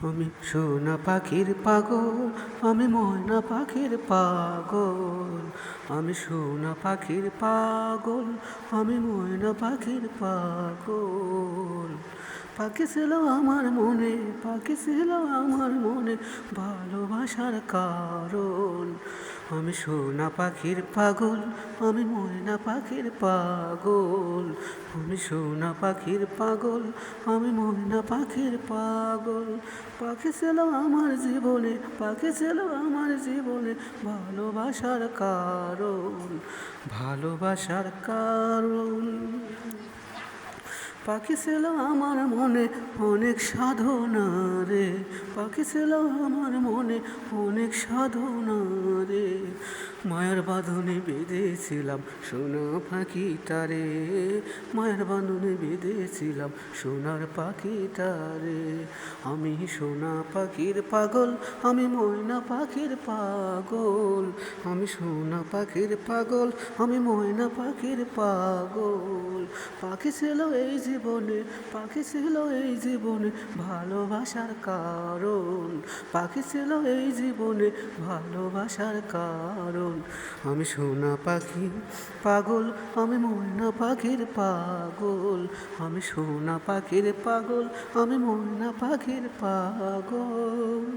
আমি সোনা পাখির পাগল, আমি ময়না পাখির পাগল। আমি সোনা পাখির পাগল, আমি ময়না পাখির পাগল। পাখি ছিল আমার মনে, পাখি ছিল আমার মনে, ভালোবাসার কারণ। আমি সোনা পাখির পাগল, আমি ময়না পাখির পাগল। আমি সোনা পাখির পাগল, আমি ময়না পাখির পাগল। পাখি ছিল আমার জীবনে, পাখি ছিল আমার জীবনে, ভালোবাসার কারণ, ভালোবাসার কারণ। পাখি ছিল আমার মনে অনেক সাধনা রে, পাখি ছিল আমার মনে অনেক সাধনা রে। মায়ের বাঁধনে বেঁধেছিলাম সোনা পাখিটারে, মায়ের বাঁধনে বেঁধেছিলাম সোনার পাখিটারে। আমি সোনা পাখির পাগল, আমি ময়না পাখির পাগল। আমি সোনা পাখির পাগল, আমি ময়না পাখির পাগল। পাখি ছিল এই জীবনে, পাখি ছিল এই জীবনে, ভালোবাসার কারণ। পাখি ছিল এই জীবনে, ভালোবাসার কারণ। আমি সোনা পাখি পাগল, আমি ময়না পাখির পাগল। আমি সোনা পাখির পাগল, আমি ময়না পাখির পাগল।